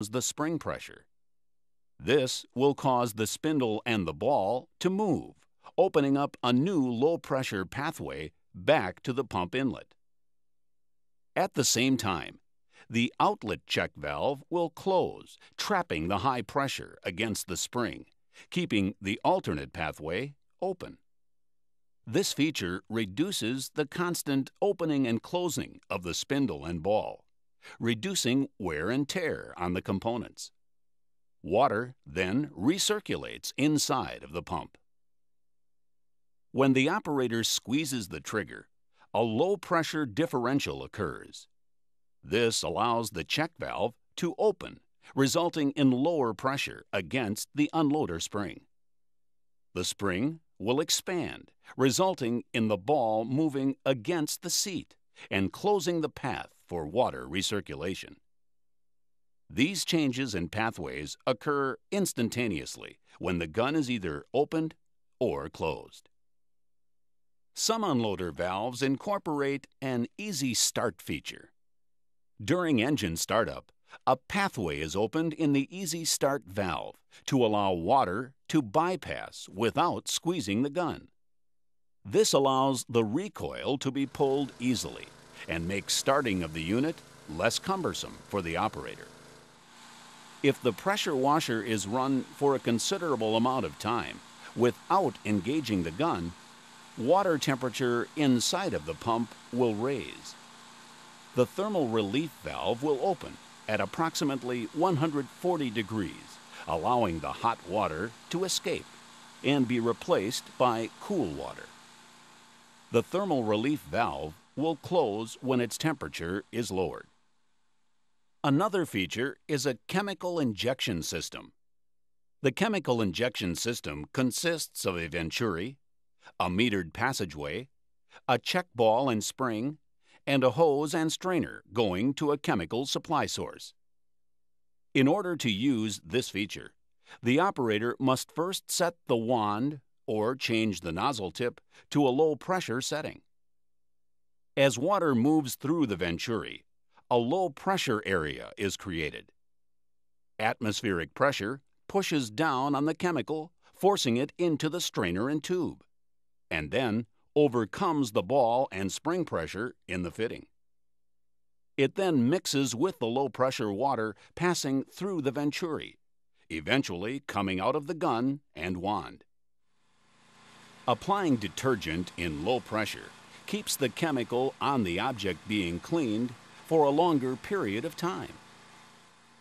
the spring pressure. This will cause the spindle and the ball to move, opening up a new low-pressure pathway back to the pump inlet. At the same time, the outlet check valve will close, trapping the high pressure against the spring, keeping the alternate pathway open. This feature reduces the constant opening and closing of the spindle and ball, reducing wear and tear on the components. Water then recirculates inside of the pump. When the operator squeezes the trigger, a low-pressure differential occurs. This allows the check valve to open, resulting in lower pressure against the unloader spring. The spring will expand, resulting in the ball moving against the seat and closing the path for water recirculation. These changes in pathways occur instantaneously when the gun is either opened or closed. Some unloader valves incorporate an easy start feature. During engine startup, a pathway is opened in the easy start valve to allow water to bypass without squeezing the gun. This allows the recoil to be pulled easily and makes starting of the unit less cumbersome for the operator. If the pressure washer is run for a considerable amount of time without engaging the gun, water temperature inside of the pump will raise. The thermal relief valve will open at approximately 140 degrees, allowing the hot water to escape and be replaced by cool water. The thermal relief valve will close when its temperature is lowered. Another feature is a chemical injection system. The chemical injection system consists of a venturi, a metered passageway, a check ball and spring, and a hose and strainer going to a chemical supply source. In order to use this feature, the operator must first set the wand or change the nozzle tip to a low pressure setting. As water moves through the venturi, a low pressure area is created. Atmospheric pressure pushes down on the chemical, forcing it into the strainer and tube, and then overcomes the ball and spring pressure in the fitting. It then mixes with the low-pressure water passing through the venturi, eventually coming out of the gun and wand. Applying detergent in low pressure keeps the chemical on the object being cleaned for a longer period of time.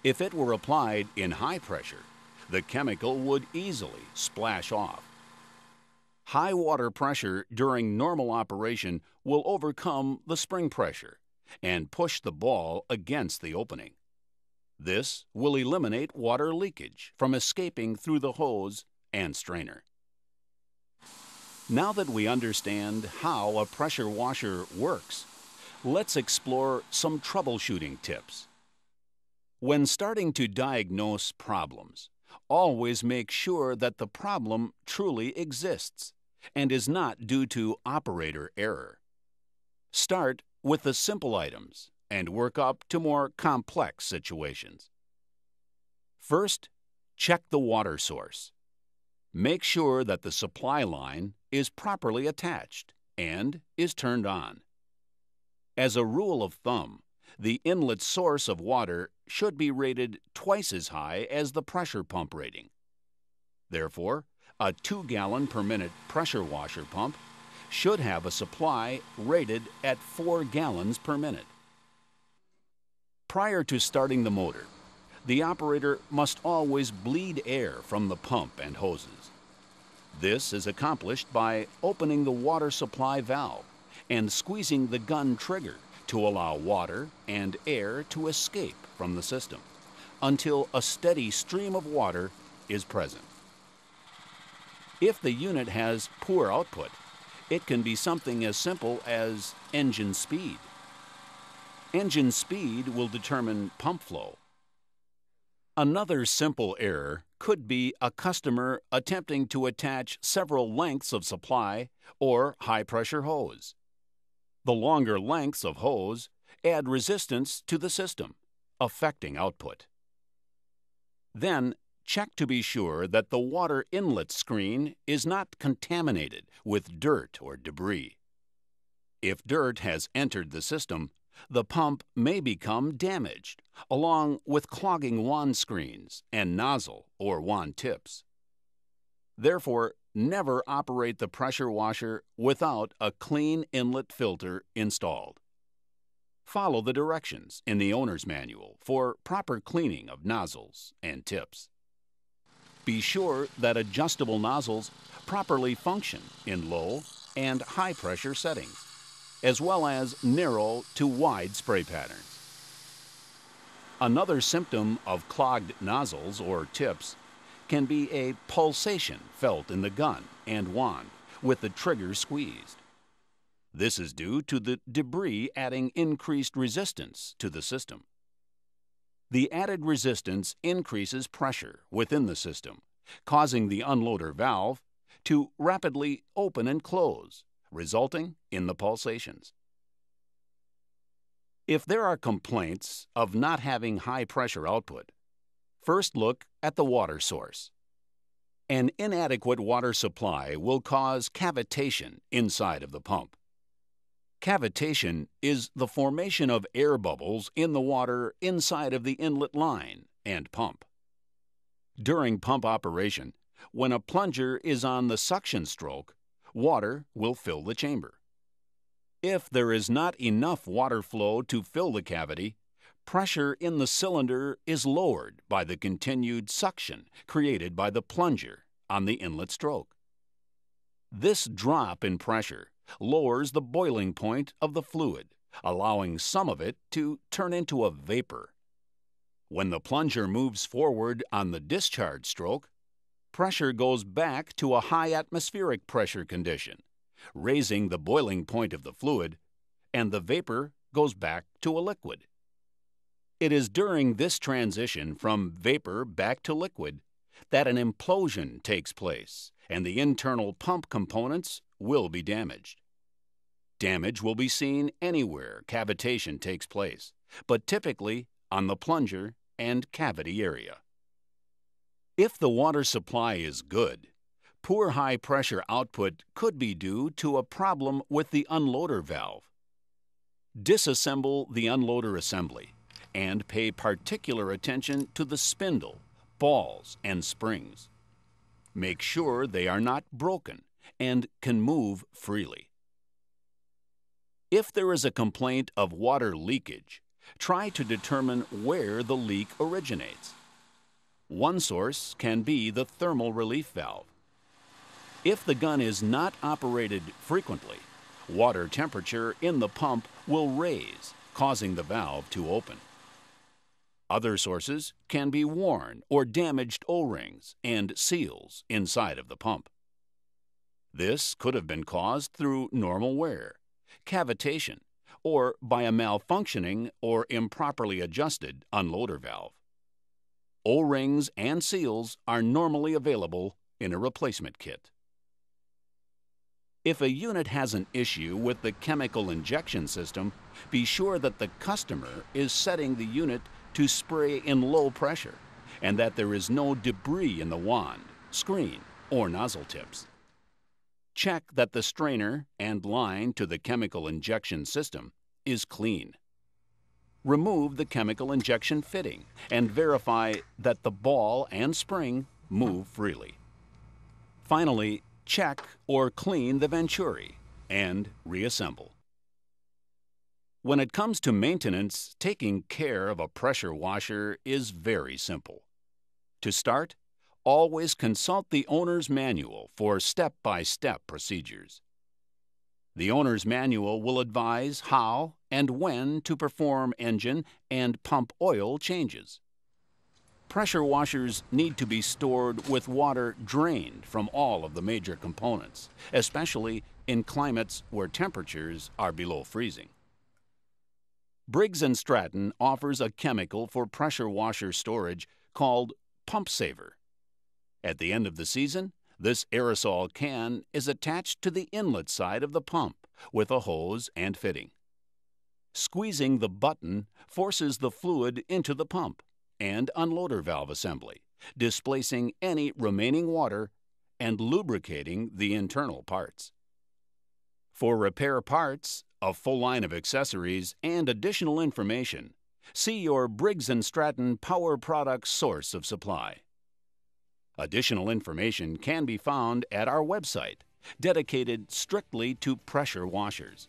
If it were applied in high pressure, the chemical would easily splash off. High water pressure during normal operation will overcome the spring pressure and push the ball against the opening. This will eliminate water leakage from escaping through the hose and strainer. Now that we understand how a pressure washer works, let's explore some troubleshooting tips. When starting to diagnose problems, always make sure that the problem truly exists and is not due to operator error. Start with the simple items and work up to more complex situations. First, check the water source. Make sure that the supply line is properly attached and is turned on. As a rule of thumb, the inlet source of water should be rated twice as high as the pressure pump rating. Therefore, a 2-gallon per minute pressure washer pump should have a supply rated at 4 gallons per minute. Prior to starting the motor, the operator must always bleed air from the pump and hoses. This is accomplished by opening the water supply valve and squeezing the gun trigger to allow water and air to escape from the system until a steady stream of water is present. If the unit has poor output, it can be something as simple as engine speed. Engine speed will determine pump flow. Another simple error could be a customer attempting to attach several lengths of supply or high-pressure hose. The longer lengths of hose add resistance to the system, affecting output. Then, check to be sure that the water inlet screen is not contaminated with dirt or debris. If dirt has entered the system, the pump may become damaged, along with clogging wand screens and nozzle or wand tips. Therefore, never operate the pressure washer without a clean inlet filter installed. Follow the directions in the owner's manual for proper cleaning of nozzles and tips. Be sure that adjustable nozzles properly function in low and high pressure settings, as well as narrow to wide spray patterns. Another symptom of clogged nozzles or tips can be a pulsation felt in the gun and wand with the trigger squeezed. This is due to the debris adding increased resistance to the system. The added resistance increases pressure within the system, causing the unloader valve to rapidly open and close, resulting in the pulsations. If there are complaints of not having high pressure output, first look at the water source. An inadequate water supply will cause cavitation inside of the pump. Cavitation is the formation of air bubbles in the water inside of the inlet line and pump. During pump operation, when a plunger is on the suction stroke, water will fill the chamber. If there is not enough water flow to fill the cavity, pressure in the cylinder is lowered by the continued suction created by the plunger on the inlet stroke. This drop in pressure lowers the boiling point of the fluid, allowing some of it to turn into a vapor. When the plunger moves forward on the discharge stroke, pressure goes back to a high atmospheric pressure condition, raising the boiling point of the fluid, and the vapor goes back to a liquid. It is during this transition from vapor back to liquid that an implosion takes place, and the internal pump components will be damaged. Damage will be seen anywhere cavitation takes place, but typically on the plunger and cavity area. If the water supply is good, poor high pressure output could be due to a problem with the unloader valve. Disassemble the unloader assembly and pay particular attention to the spindle, balls, and springs. Make sure they are not broken and can move freely. If there is a complaint of water leakage, try to determine where the leak originates. One source can be the thermal relief valve. If the gun is not operated frequently, water temperature in the pump will raise, causing the valve to open. Other sources can be worn or damaged O-rings and seals inside of the pump. This could have been caused through normal wear, cavitation, or by a malfunctioning or improperly adjusted unloader valve. O-rings and seals are normally available in a replacement kit. If a unit has an issue with the chemical injection system, be sure that the customer is setting the unit to spray in low pressure and that there is no debris in the wand, screen, or nozzle tips. Check that the strainer and line to the chemical injection system is clean. Remove the chemical injection fitting and verify that the ball and spring move freely. Finally, check or clean the venturi and reassemble. When it comes to maintenance, taking care of a pressure washer is very simple. To start, always consult the owner's manual for step-by-step procedures. The owner's manual will advise how and when to perform engine and pump oil changes. Pressure washers need to be stored with water drained from all of the major components, especially in climates where temperatures are below freezing. Briggs Stratton offers a chemical for pressure washer storage called Pump Saver. At the end of the season, this aerosol can is attached to the inlet side of the pump with a hose and fitting. Squeezing the button forces the fluid into the pump and unloader valve assembly, displacing any remaining water and lubricating the internal parts. For repair parts, a full line of accessories, and additional information, see your Briggs Stratton Power Products source of supply. Additional information can be found at our website, dedicated strictly to pressure washers.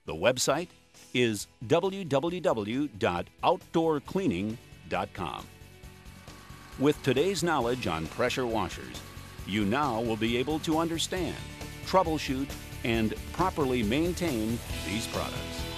The website is www.outdoorcleaning.com. With today's knowledge on pressure washers, you now will be able to understand, troubleshoot, and properly maintain these products.